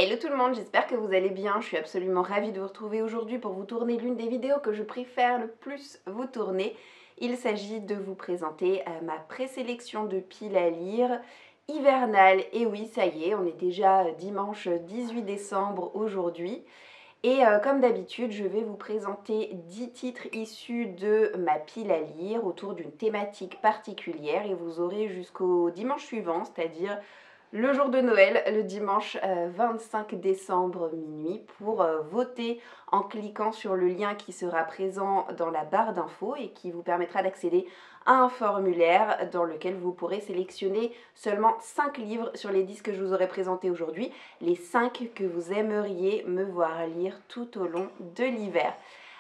Hello tout le monde, j'espère que vous allez bien. Je suis absolument ravie de vous retrouver aujourd'hui pour vous tourner l'une des vidéos que je préfère le plus vous tourner. Il s'agit de vous présenter ma présélection de piles à lire hivernale. Et oui, ça y est, on est déjà dimanche 18 décembre aujourd'hui. Et comme d'habitude, je vais vous présenter 10 titres issus de ma pile à lire autour d'une thématique particulière. Et vous aurez jusqu'au dimanche suivant, c'est-à-dire le jour de Noël, le dimanche 25 décembre minuit, pour voter en cliquant sur le lien qui sera présent dans la barre d'infos et qui vous permettra d'accéder à un formulaire dans lequel vous pourrez sélectionner seulement 5 livres sur les 10 que je vous aurai présentés aujourd'hui, les 5 que vous aimeriez me voir lire tout au long de l'hiver.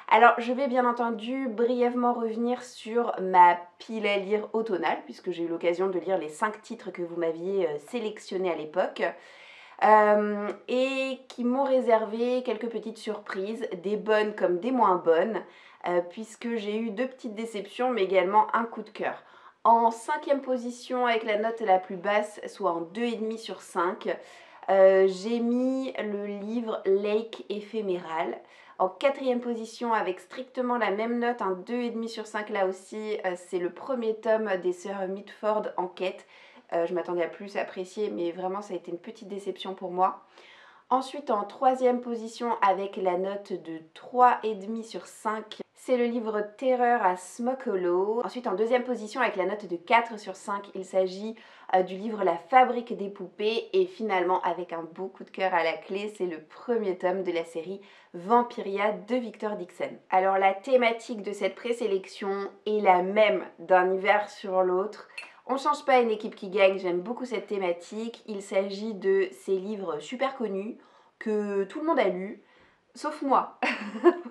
Alors, je vais bien entendu brièvement revenir sur ma pile à lire automnale, puisque j'ai eu l'occasion de lire les 5 titres que vous m'aviez sélectionnés à l'époque, et qui m'ont réservé quelques petites surprises, des bonnes comme des moins bonnes, puisque j'ai eu 2 petites déceptions, mais également un coup de cœur. En 5e position, avec la note la plus basse, soit en 2,5 sur 5, j'ai mis le livre Lake éphéméral. En 4e position, avec strictement la même note, un 2,5 sur 5 là aussi, c'est le premier tome des sœurs Mitford Enquête. Je m'attendais à plus apprécier, mais vraiment ça a été une petite déception pour moi. Ensuite, en 3e position, avec la note de 3,5 sur 5, c'est le livre Terreur à Smoke Hollow. Ensuite, en 2e position, avec la note de 4 sur 5, il s'agit du livre La Fabrique des poupées. Et finalement, avec un beau coup de cœur à la clé, c'est le premier tome de la série Vampiria de Victor Dixon. Alors, la thématique de cette présélection est la même d'un hiver sur l'autre. On ne change pas une équipe qui gagne, j'aime beaucoup cette thématique. Il s'agit de ces livres super connus que tout le monde a lus, sauf moi.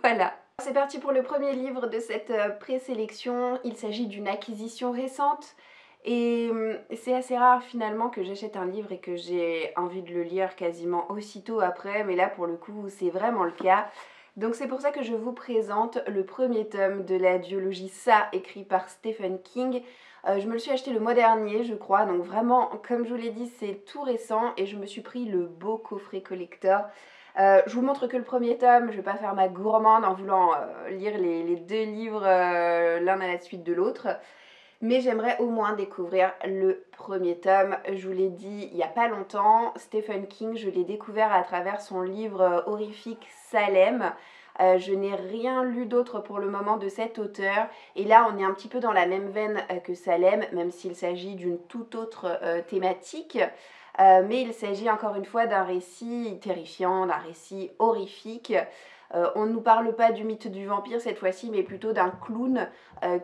Voilà. C'est parti pour le premier livre de cette présélection. Il s'agit d'une acquisition récente et c'est assez rare finalement que j'achète un livre et que j'ai envie de le lire quasiment aussitôt après, mais là pour le coup c'est vraiment le cas. Donc c'est pour ça que je vous présente le premier tome de la duologie Ça, écrit par Stephen King. Je me le suis acheté le mois dernier je crois, donc vraiment comme je vous l'ai dit c'est tout récent et je me suis pris le beau coffret collector. Je vous montre que le premier tome, je ne vais pas faire ma gourmande en voulant lire les 2 livres l'un à la suite de l'autre. Mais j'aimerais au moins découvrir le premier tome. Je vous l'ai dit il n'y a pas longtemps, Stephen King, je l'ai découvert à travers son livre horrifique Salem. Je n'ai rien lu d'autre pour le moment de cet auteur. Et là, on est un petit peu dans la même veine que Salem, même s'il s'agit d'une toute autre thématique. Mais il s'agit encore une fois d'un récit terrifiant, d'un récit horrifique. On ne nous parle pas du mythe du vampire cette fois-ci, mais plutôt d'un clown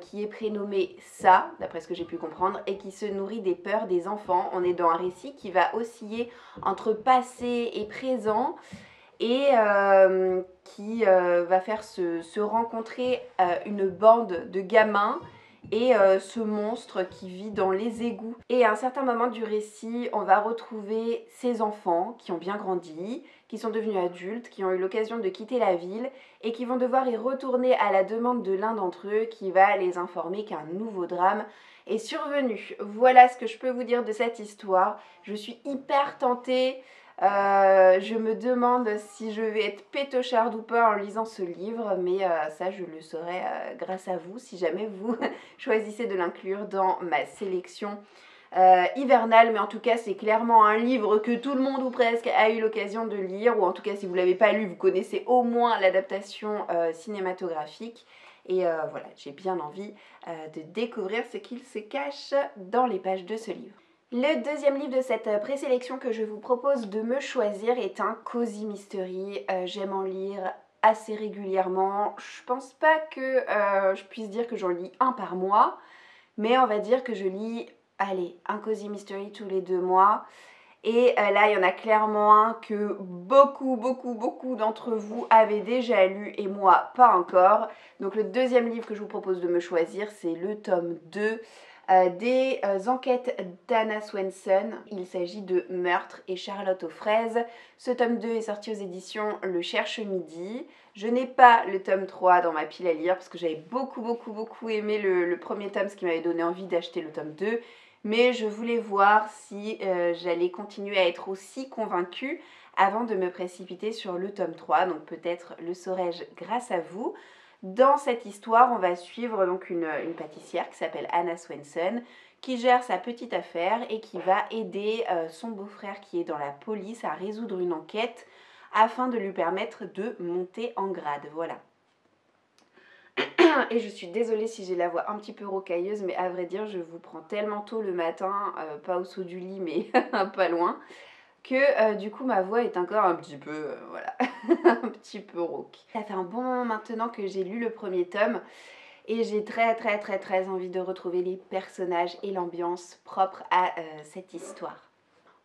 qui est prénommé Ça, d'après ce que j'ai pu comprendre, et qui se nourrit des peurs des enfants. On est dans un récit qui va osciller entre passé et présent, et qui va faire se rencontrer une bande de gamins et ce monstre qui vit dans les égouts. Et à un certain moment du récit, on va retrouver ces enfants qui ont bien grandi, qui sont devenus adultes, qui ont eu l'occasion de quitter la ville et qui vont devoir y retourner à la demande de l'un d'entre eux qui va les informer qu'un nouveau drame est survenu. Voilà ce que je peux vous dire de cette histoire. Je suis hyper tentée. Je me demande si je vais être pétocharde ou pas en lisant ce livre, mais ça je le saurai grâce à vous si jamais vous choisissez de l'inclure dans ma sélection hivernale. Mais en tout cas c'est clairement un livre que tout le monde ou presque a eu l'occasion de lire, ou en tout cas si vous ne l'avez pas lu, vous connaissez au moins l'adaptation cinématographique. Et voilà, j'ai bien envie de découvrir ce qu'il se cache dans les pages de ce livre. Le deuxième livre de cette présélection que je vous propose de me choisir est un cozy mystery. J'aime en lire assez régulièrement. Je pense pas que je puisse dire que j'en lis un par mois, mais on va dire que je lis, allez, un cozy mystery tous les 2 mois. Et là, il y en a clairement un que beaucoup d'entre vous avez déjà lu et moi pas encore. Donc le deuxième livre que je vous propose de me choisir, c'est le tome 2 des enquêtes d'Anna Swenson. Il s'agit de Meurtre et Charlotte aux fraises. Ce tome 2 est sorti aux éditions Le Cherche Midi. Je n'ai pas le tome 3 dans ma pile à lire parce que j'avais beaucoup aimé le premier tome, ce qui m'avait donné envie d'acheter le tome 2. Mais je voulais voir si j'allais continuer à être aussi convaincue avant de me précipiter sur le tome 3, donc peut-être le saurai-je grâce à vous. Dans cette histoire, on va suivre donc une pâtissière qui s'appelle Anna Swenson, qui gère sa petite affaire et qui va aider son beau-frère qui est dans la police à résoudre une enquête afin de lui permettre de monter en grade. Voilà. Et je suis désolée si j'ai la voix un petit peu rocailleuse, mais à vrai dire, je vous prends tellement tôt le matin, pas au saut du lit, mais pas loin, que du coup ma voix est encore un petit peu, voilà, un petit peu rauque. Ça fait un bon moment maintenant que j'ai lu le premier tome, et j'ai très envie de retrouver les personnages et l'ambiance propre à cette histoire.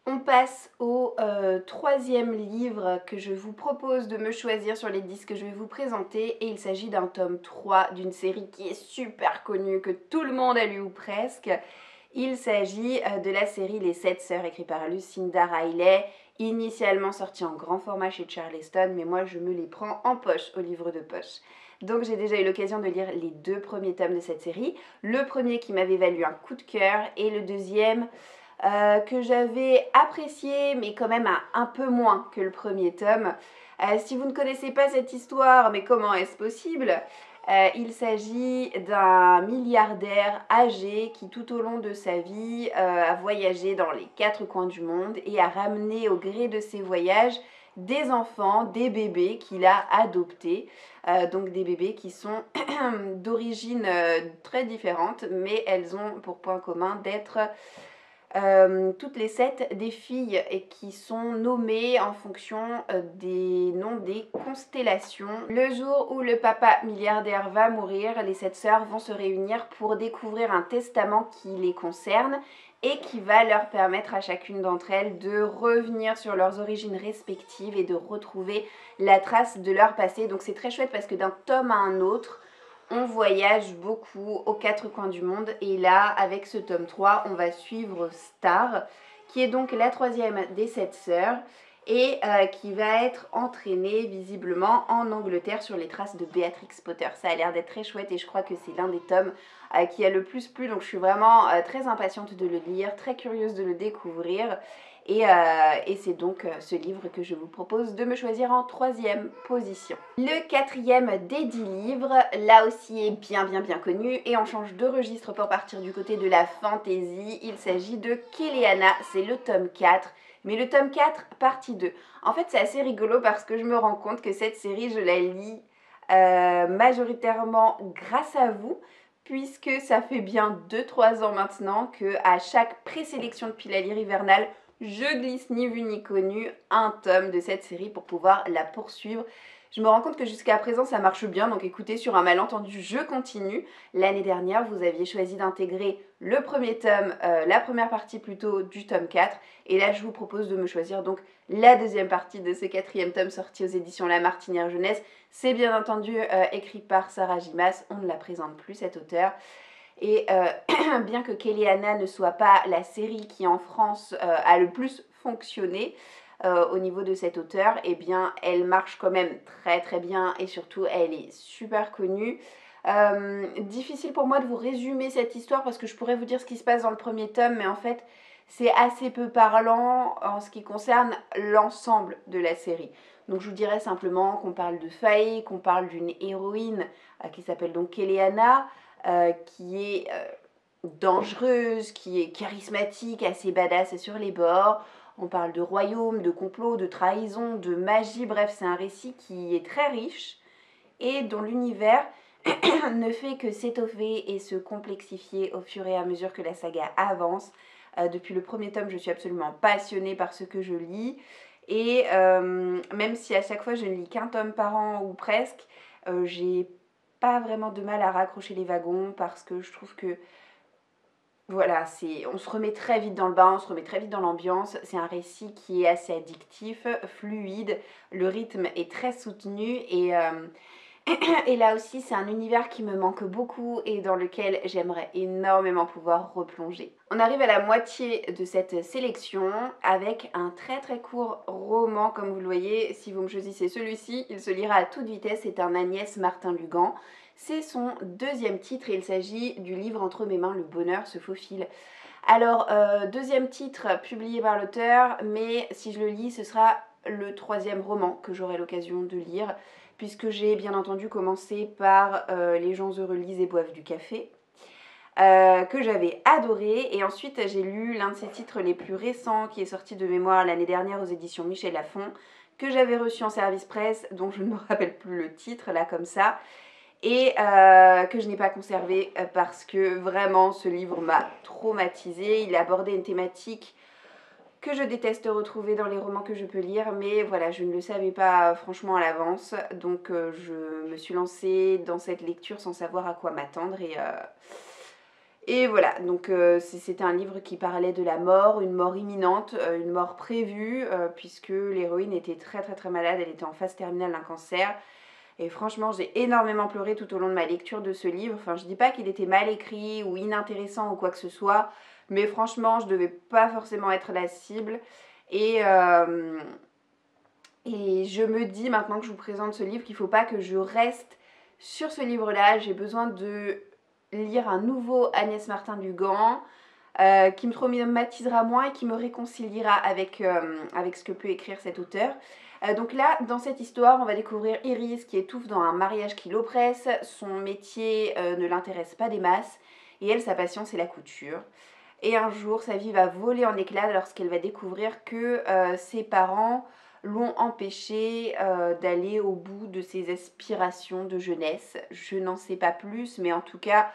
On passe au troisième livre que je vous propose de me choisir sur les 10 que je vais vous présenter, et il s'agit d'un tome 3 d'une série qui est super connue, que tout le monde a lu ou presque. Il s'agit de la série Les 7 Sœurs, écrite par Lucinda Riley, initialement sortie en grand format chez Charleston, mais moi je me les prends en poche, au livre de poche. Donc j'ai déjà eu l'occasion de lire les 2 premiers tomes de cette série, le premier qui m'avait valu un coup de cœur, et le deuxième que j'avais apprécié, mais quand même un peu moins que le premier tome. Si vous ne connaissez pas cette histoire, mais comment est-ce possible ? Il s'agit d'un milliardaire âgé qui tout au long de sa vie a voyagé dans les 4 coins du monde et a ramené au gré de ses voyages des enfants, des bébés qu'il a adoptés, donc des bébés qui sont d'origine très différente, mais elles ont pour point commun d'être toutes les 7 des filles et qui sont nommées en fonction des noms des constellations. Le jour où le papa milliardaire va mourir, les 7 sœurs vont se réunir pour découvrir un testament qui les concerne et qui va leur permettre à chacune d'entre elles de revenir sur leurs origines respectives et de retrouver la trace de leur passé. Donc c'est très chouette parce que d'un tome à un autre, on voyage beaucoup aux 4 coins du monde, et là, avec ce tome 3, on va suivre Star, qui est donc la 3e des 7 sœurs, et qui va être entraînée visiblement en Angleterre sur les traces de Beatrix Potter. Ça a l'air d'être très chouette, et je crois que c'est l'un des tomes qui a le plus plu, donc je suis vraiment très impatiente de le lire, très curieuse de le découvrir. Et c'est donc ce livre que je vous propose de me choisir en 3e position. Le 4e des 10 livres, là aussi est bien connu, et on change de registre pour partir du côté de la fantasy. Il s'agit de Kéléana, c'est le tome 4, mais le tome 4 partie 2. En fait c'est assez rigolo parce que je me rends compte que cette série je la lis majoritairement grâce à vous, puisque ça fait bien 2-3 ans maintenant que à chaque présélection depuis la lire hivernale, je glisse ni vu ni connu un tome de cette série pour pouvoir la poursuivre. Je me rends compte que jusqu'à présent ça marche bien, donc écoutez, sur un malentendu, je continue. L'année dernière, vous aviez choisi d'intégrer le premier tome, la première partie plutôt du tome 4, et là je vous propose de me choisir donc la deuxième partie de ce 4e tome sorti aux éditions La Martinière Jeunesse. C'est bien entendu écrit par Sarah Gimas, on ne la présente plus cette auteure. Et bien que Kéléana ne soit pas la série qui en France a le plus fonctionné au niveau de cet auteur, eh bien elle marche quand même très bien, et surtout elle est super connue. Difficile pour moi de vous résumer cette histoire parce que je pourrais vous dire ce qui se passe dans le premier tome, mais en fait c'est assez peu parlant en ce qui concerne l'ensemble de la série. Donc je vous dirais simplement qu'on parle de Faye, qu'on parle d'une héroïne qui s'appelle donc Kéléana, qui est dangereuse, qui est charismatique, assez badass sur les bords. On parle de royaume, de complot, de trahison, de magie, bref, c'est un récit qui est très riche et dont l'univers ne fait que s'étoffer et se complexifier au fur et à mesure que la saga avance. Depuis le premier tome, je suis absolument passionnée par ce que je lis, et même si à chaque fois je ne lis qu'un tome par an ou presque, j'ai pas vraiment de mal à raccrocher les wagons parce que je trouve que voilà, on se remet très vite dans le bain, on se remet très vite dans l'ambiance. C'est un récit qui est assez addictif, fluide, le rythme est très soutenu, et là aussi c'est un univers qui me manque beaucoup et dans lequel j'aimerais énormément pouvoir replonger. On arrive à la moitié de cette sélection avec un très court roman, comme vous le voyez. Si vous me choisissez celui-ci, il se lira à toute vitesse, c'est un Agnès Martin-Lugan. C'est son 2e titre et il s'agit du livre Entre mes mains, le bonheur se faufile. Alors, 2e titre publié par l'auteur, mais si je le lis, ce sera le 3e roman que j'aurai l'occasion de lire, puisque j'ai bien entendu commencé par Les gens heureux lisent et boivent du café, que j'avais adoré, et ensuite j'ai lu l'un de ses titres les plus récents qui est sorti de mémoire l'année dernière aux éditions Michel Lafon, que j'avais reçu en service presse, dont je ne me rappelle plus le titre là comme ça, et que je n'ai pas conservé parce que vraiment ce livre m'a traumatisée. Il abordait une thématique que je déteste retrouver dans les romans que je peux lire, mais voilà, je ne le savais pas franchement à l'avance, donc je me suis lancée dans cette lecture sans savoir à quoi m'attendre, et voilà, donc c'était un livre qui parlait de la mort, une mort imminente, une mort prévue, puisque l'héroïne était très très très malade, elle était en phase terminale d'un cancer. Et franchement, j'ai énormément pleuré tout au long de ma lecture de ce livre. Enfin, je dis pas qu'il était mal écrit ou inintéressant ou quoi que ce soit, mais franchement, je devais pas forcément être la cible. Et, et je me dis maintenant que je vous présente ce livre qu'il faut pas que je reste sur ce livre-là. J'ai besoin de lire un nouveau Agnès Martin-Dugan, qui me traumatisera moins et qui me réconciliera avec ce que peut écrire cet auteur. Donc là, dans cette histoire, on va découvrir Iris qui étouffe dans un mariage qui l'oppresse. Son métier ne l'intéresse pas des masses, et elle, sa passion, c'est la couture. Et un jour, sa vie va voler en éclats lorsqu'elle va découvrir que ses parents l'ont empêchée d'aller au bout de ses aspirations de jeunesse. Je n'en sais pas plus, mais en tout cas,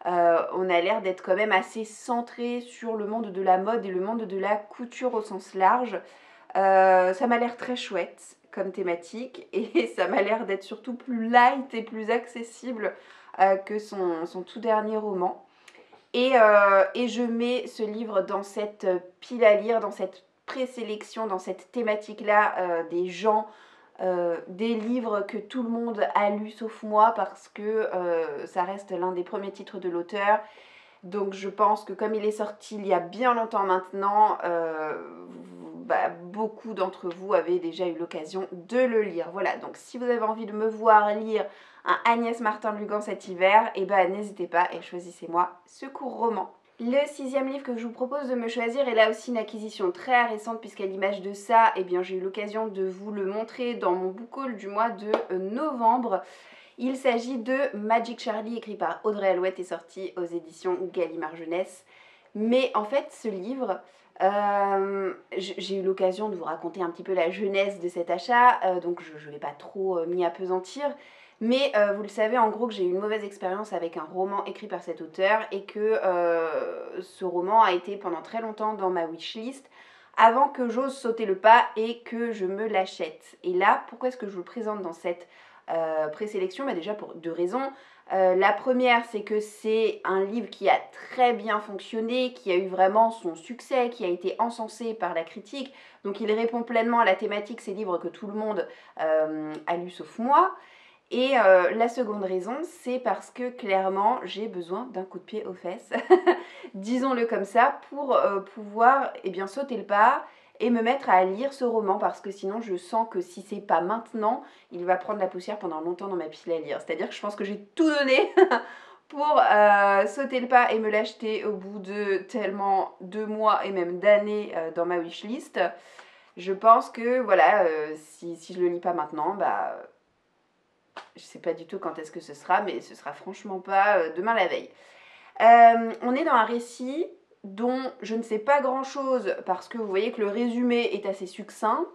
on a l'air d'être quand même assez centré sur le monde de la mode et le monde de la couture au sens large. Ça m'a l'air très chouette comme thématique, et ça m'a l'air d'être surtout plus light et plus accessible que son tout dernier roman. Et je mets ce livre dans cette pile à lire, dans cette présélection, dans cette thématique-là des gens, des livres que tout le monde a lus sauf moi, parce que ça reste l'un des premiers titres de l'auteur. Donc je pense que comme il est sorti il y a bien longtemps maintenant, beaucoup d'entre vous avaient déjà eu l'occasion de le lire. Voilà, donc si vous avez envie de me voir lire un Agnès Martin-Dugan cet hiver, et n'hésitez pas et choisissez-moi ce court roman. Le 6e livre que je vous propose de me choisir est là aussi une acquisition très récente, puisqu'à l'image de ça, j'ai eu l'occasion de vous le montrer dans mon book haul du mois de novembre. Il s'agit de Magic Charlie, écrit par Audrey Alouette et sorti aux éditions Gallimard Jeunesse. Mais en fait, ce livre, j'ai eu l'occasion de vous raconter un petit peu la genèse de cet achat, donc je ne vais pas trop m'y appesantir. Mais vous le savez en gros que j'ai eu une mauvaise expérience avec un roman écrit par cet auteur, et que ce roman a été pendant très longtemps dans ma wishlist avant que j'ose sauter le pas et que je me l'achète. Et là, pourquoi est-ce que je vous le présente dans cette présélection? Déjà pour 2 raisons. La première, c'est que c'est un livre qui a très bien fonctionné, qui a eu vraiment son succès, qui a été encensé par la critique. Donc il répond pleinement à la thématique, ces livres que tout le monde a lu sauf moi. Et la seconde raison, c'est parce que clairement, j'ai besoin d'un coup de pied aux fesses, disons-le comme ça, pour pouvoir sauter le pas et me mettre à lire ce roman, parce que sinon je sens que si c'est pas maintenant, il va prendre la poussière pendant longtemps dans ma pile à lire. C'est-à-dire que je pense que j'ai tout donné pour sauter le pas et me l'acheter au bout de tellement 2 mois et même d'années dans ma wishlist. Je pense que voilà, si je le lis pas maintenant, je sais pas du tout quand est-ce que ce sera, mais ce sera franchement pas demain la veille. On est dans un récit dont je ne sais pas grand chose, parce que vous voyez que le résumé est assez succinct,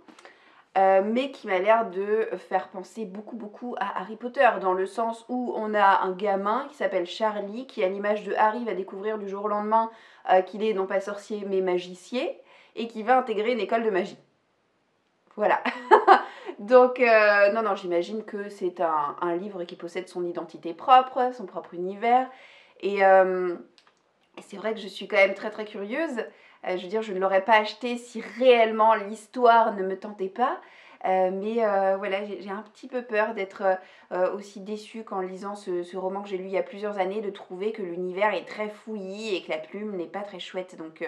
mais qui m'a l'air de faire penser beaucoup à Harry Potter, dans le sens où on a un gamin qui s'appelle Charlie, qui à l'image de Harry va découvrir du jour au lendemain qu'il est non pas sorcier mais magicier, et qui va intégrer une école de magie. Voilà. Donc, non, j'imagine que c'est un livre qui possède son identité propre, son propre univers, et c'est vrai que je suis quand même très très curieuse. Je veux dire, je ne l'aurais pas acheté si réellement l'histoire ne me tentait pas. Mais voilà, j'ai un petit peu peur d'être aussi déçue qu'en lisant ce roman que j'ai lu il y a plusieurs années, de trouver que l'univers est très fouillis et que la plume n'est pas très chouette. Donc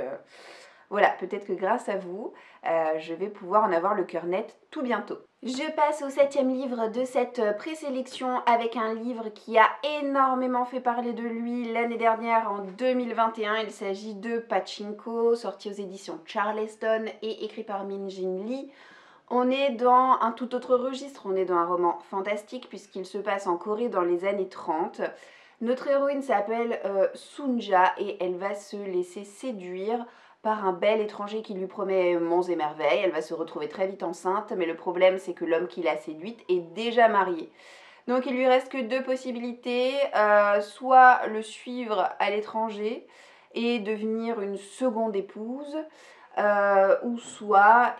voilà, peut-être que grâce à vous, je vais pouvoir en avoir le cœur net tout bientôt. Je passe au 7e livre de cette présélection, avec un livre qui a énormément fait parler de lui l'année dernière, en 2021. Il s'agit de Pachinko, sorti aux éditions Charleston et écrit par Min Jin Lee. On est dans un tout autre registre, on est dans un roman fantastique puisqu'il se passe en Corée dans les années 30. Notre héroïne s'appelle Sunja et elle va se laisser séduire par un bel étranger qui lui promet monts et merveilles. Elle va se retrouver très vite enceinte, mais le problème c'est que l'homme qui l'a séduite est déjà marié. Donc il lui reste que deux possibilités, soit le suivre à l'étranger et devenir une seconde épouse, ou soit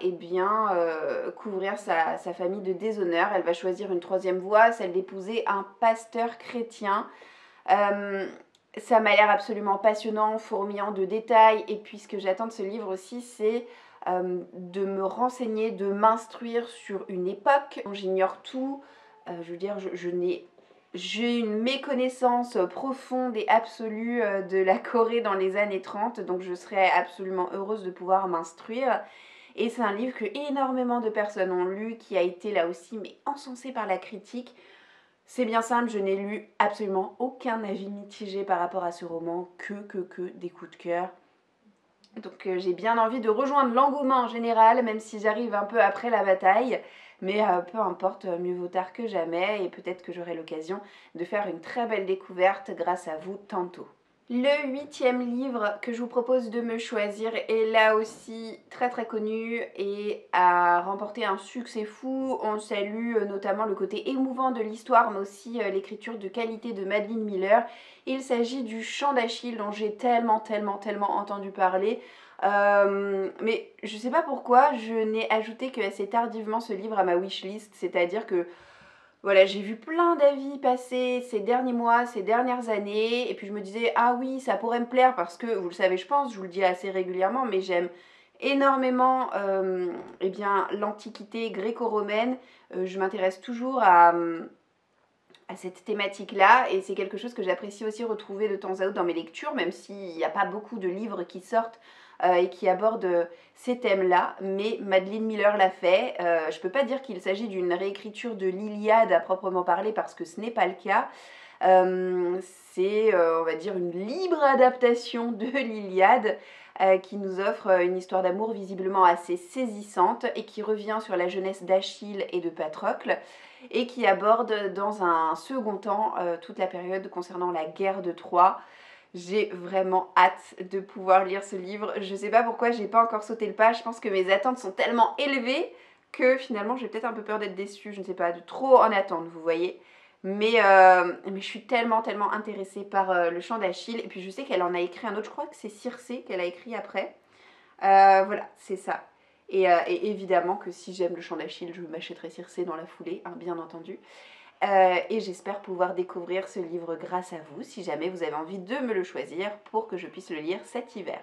couvrir sa famille de déshonneur. Elle va choisir une troisième voie, celle d'épouser un pasteur chrétien. Ça m'a l'air absolument passionnant, fourmillant de détails, et puis ce que j'attends de ce livre aussi, c'est de me renseigner, de m'instruire sur une époque dont j'ignore tout. Je veux dire, j'ai une méconnaissance profonde et absolue de la Corée dans les années 30, donc je serais absolument heureuse de pouvoir m'instruire. Et c'est un livre que énormément de personnes ont lu, qui a été là aussi mais encensé par la critique. C'est bien simple, je n'ai lu absolument aucun avis mitigé par rapport à ce roman, que des coups de cœur. Donc j'ai bien envie de rejoindre l'engouement en général, même si j'arrive un peu après la bataille. Mais peu importe, mieux vaut tard que jamais, et peut-être que j'aurai l'occasion de faire une très belle découverte grâce à vous tantôt. Le 8e livre que je vous propose de me choisir est là aussi très très connu et a remporté un succès fou. On salue notamment le côté émouvant de l'histoire, mais aussi l'écriture de qualité de Madeline Miller. Il s'agit du Chant d'Achille, dont j'ai tellement entendu parler. Mais je sais pas pourquoi je n'ai ajouté que assez tardivement ce livre à ma wishlist, c'est-à-dire que voilà, j'ai vu plein d'avis passer ces derniers mois, ces dernières années, et puis je me disais, ah oui, ça pourrait me plaire parce que, vous le savez, je pense, je vous le dis assez régulièrement, mais j'aime énormément l'Antiquité gréco-romaine. Je m'intéresse toujours à cette thématique-là, et c'est quelque chose que j'apprécie aussi retrouver de temps à autre dans mes lectures, même s'il n'y a pas beaucoup de livres qui sortent et qui abordent ces thèmes-là, mais Madeline Miller l'a fait. Je peux pas dire qu'il s'agit d'une réécriture de l'Iliade à proprement parler, parce que ce n'est pas le cas. C'est, on va dire, une libre adaptation de l'Iliade qui nous offre une histoire d'amour visiblement assez saisissante et qui revient sur la jeunesse d'Achille et de Patrocle, et qui aborde dans un second temps toute la période concernant la guerre de Troie. J'ai vraiment hâte de pouvoir lire ce livre. Je sais pas pourquoi j'ai pas encore sauté le pas. Je pense que mes attentes sont tellement élevées que finalement j'ai peut-être un peu peur d'être déçue. Je ne sais pas, de trop en attendre, vous voyez. Mais je suis tellement intéressée par le Chant d'Achille. Et puis je sais qu'elle en a écrit un autre, je crois que c'est Circé qu'elle a écrit après. Voilà, c'est ça. Et évidemment que si j'aime le Chant d'Achille, je m'achèterai Circé dans la foulée, hein, bien entendu. Et j'espère pouvoir découvrir ce livre grâce à vous, si jamais vous avez envie de me le choisir pour que je puisse le lire cet hiver.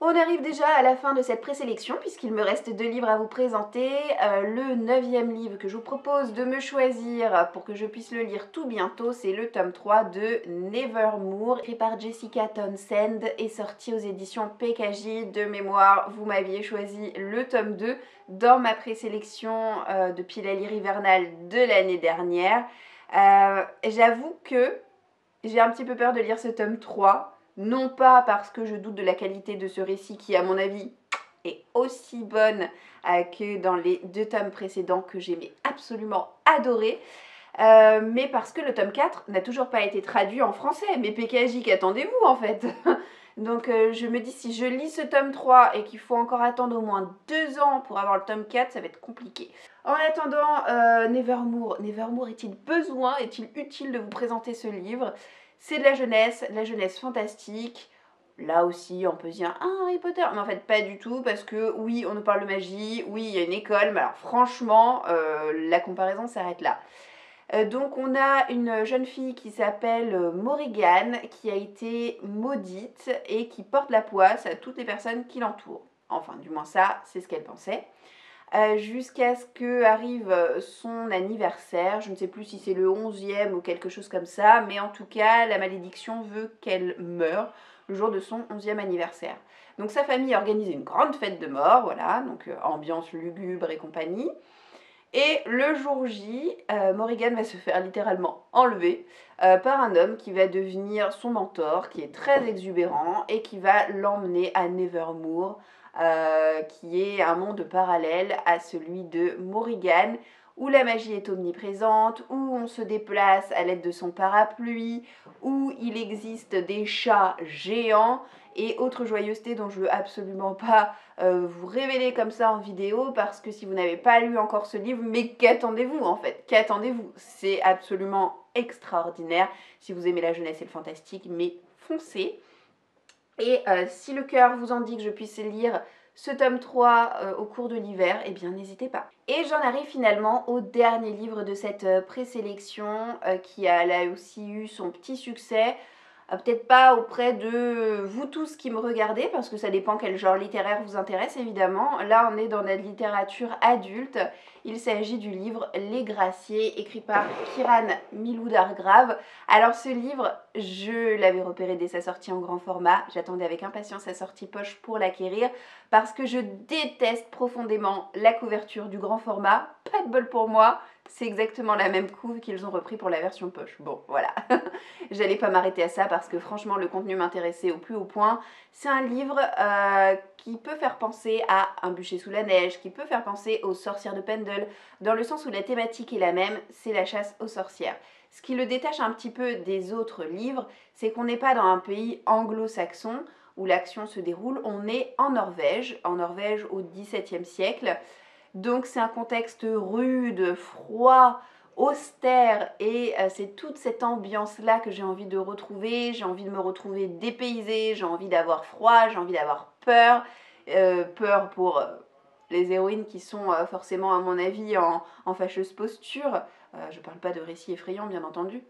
On arrive déjà à la fin de cette présélection puisqu'il me reste 2 livres à vous présenter. Le 9e livre que je vous propose de me choisir pour que je puisse le lire tout bientôt, c'est le tome 3 de Nevermoor, écrit par Jessica Townsend et sorti aux éditions PKJ. De mémoire, vous m'aviez choisi le tome 2 dans ma présélection depuis la lire hivernale de l'année dernière. J'avoue que j'ai un petit peu peur de lire ce tome 3. Non pas parce que je doute de la qualité de ce récit qui, à mon avis, est aussi bonne que dans les 2 tomes précédents que j'ai absolument adoré, mais parce que le tome 4 n'a toujours pas été traduit en français. Mais PKJ, qu'attendez-vous en fait? Donc je me dis, si je lis ce tome 3 et qu'il faut encore attendre au moins 2 ans pour avoir le tome 4, ça va être compliqué. En attendant, Nevermoor est-il besoin, est-il utile de vous présenter ce livre? C'est de la jeunesse fantastique. Là aussi, on peut se dire, ah, Harry Potter, mais en fait pas du tout, parce que oui, on nous parle de magie, oui, il y a une école, mais alors franchement, la comparaison s'arrête là. Donc on a une jeune fille qui s'appelle Morrigan, qui a été maudite et qui porte la poisse à toutes les personnes qui l'entourent. Enfin, du moins ça, c'est ce qu'elle pensait. Jusqu'à ce que arrive son anniversaire, je ne sais plus si c'est le 11e ou quelque chose comme ça, mais en tout cas, la malédiction veut qu'elle meure le jour de son 11e anniversaire. Donc sa famille a organisé une grande fête de mort, voilà, donc ambiance lugubre et compagnie. Et le jour J, Morrigan va se faire littéralement enlever par un homme qui va devenir son mentor, qui est très exubérant et qui va l'emmener à Nevermore, qui est un monde parallèle à celui de Morrigan, où la magie est omniprésente, où on se déplace à l'aide de son parapluie, où il existe des chats géants et autres joyeusetés dont je ne veux absolument pas vous révéler comme ça en vidéo, parce que si vous n'avez pas lu encore ce livre, mais qu'attendez-vous en fait? Qu'attendez-vous? C'est absolument extraordinaire. Si vous aimez la jeunesse et le fantastique, mais foncez. Et si le cœur vous en dit que je puisse lire ce tome 3 au cours de l'hiver, eh bien n'hésitez pas. Et j'en arrive finalement au dernier livre de cette présélection qui a là aussi eu son petit succès. Peut-être pas auprès de vous tous qui me regardez, parce que ça dépend quel genre littéraire vous intéresse évidemment. Là on est dans la littérature adulte. Il s'agit du livre Les Graciers, écrit par Kiran Milou-Dargrave. Alors ce livre, je l'avais repéré dès sa sortie en grand format. J'attendais avec impatience sa sortie poche pour l'acquérir, parce que je déteste profondément la couverture du grand format. Pas de bol pour moi, c'est exactement la même couve qu'ils ont repris pour la version poche. Bon, voilà. J'allais pas m'arrêter à ça parce que franchement le contenu m'intéressait au plus haut point. C'est un livre qui peut faire penser à Un bûcher sous la neige, qui peut faire penser aux Sorcières de Pendle, dans le sens où la thématique est la même, c'est la chasse aux sorcières. Ce qui le détache un petit peu des autres livres, c'est qu'on n'est pas dans un pays anglo-saxon où l'action se déroule, on est en Norvège au XVIIe siècle. Donc c'est un contexte rude, froid, austère, et c'est toute cette ambiance-là que j'ai envie de retrouver. J'ai envie de me retrouver dépaysée, j'ai envie d'avoir froid, j'ai envie d'avoir peur. Peur pour les héroïnes qui sont forcément, à mon avis, en fâcheuse posture. Je parle pas de récits effrayants, bien entendu.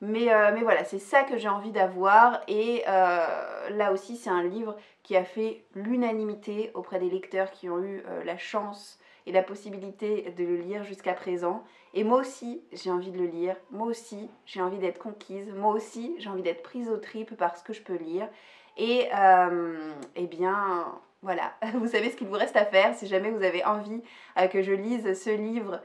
Mais voilà, c'est ça que j'ai envie d'avoir. Et là aussi, c'est un livre qui a fait l'unanimité auprès des lecteurs qui ont eu la chance et la possibilité de le lire jusqu'à présent. Et moi aussi, j'ai envie de le lire. Moi aussi, j'ai envie d'être conquise. Moi aussi, j'ai envie d'être prise aux tripes par ce que je peux lire. Et eh bien, voilà, vous savez ce qu'il vous reste à faire si jamais vous avez envie que je lise ce livre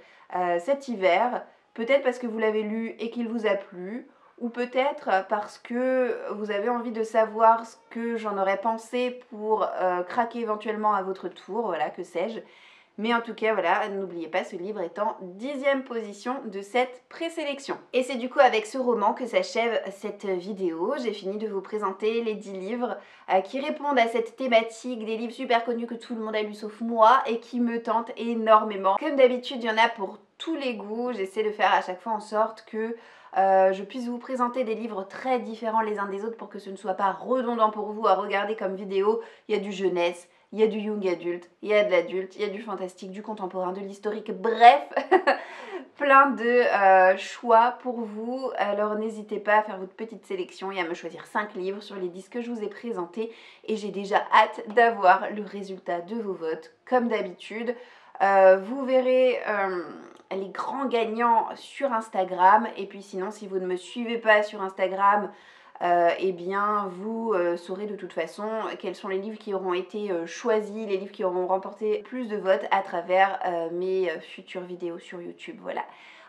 cet hiver. Peut-être parce que vous l'avez lu et qu'il vous a plu, ou peut-être parce que vous avez envie de savoir ce que j'en aurais pensé pour craquer éventuellement à votre tour, voilà, que sais-je. Mais en tout cas, voilà, n'oubliez pas, ce livre est en 10e position de cette présélection. Et c'est du coup avec ce roman que s'achève cette vidéo. J'ai fini de vous présenter les 10 livres qui répondent à cette thématique, des livres super connus que tout le monde a lu sauf moi et qui me tentent énormément. Comme d'habitude, il y en a pour tous les goûts. J'essaie de faire à chaque fois en sorte que je puisse vous présenter des livres très différents les uns des autres pour que ce ne soit pas redondant pour vous à regarder comme vidéo. Il y a du jeunesse, il y a du young adulte, il y a de l'adulte, il y a du fantastique, du contemporain, de l'historique, bref, plein de choix pour vous. Alors n'hésitez pas à faire votre petite sélection et à me choisir 5 livres sur les 10 que je vous ai présentés. Et j'ai déjà hâte d'avoir le résultat de vos votes, comme d'habitude. Vous verrez les grands gagnants sur Instagram. Et puis sinon, si vous ne me suivez pas sur Instagram, eh bien vous saurez de toute façon quels sont les livres qui auront été choisis, les livres qui auront remporté plus de votes à travers mes futures vidéos sur YouTube. Voilà.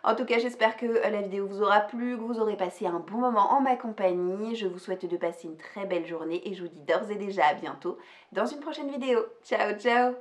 En tout cas, j'espère que la vidéo vous aura plu, que vous aurez passé un bon moment en ma compagnie. Je vous souhaite de passer une très belle journée et je vous dis d'ores et déjà à bientôt dans une prochaine vidéo. Ciao, ciao!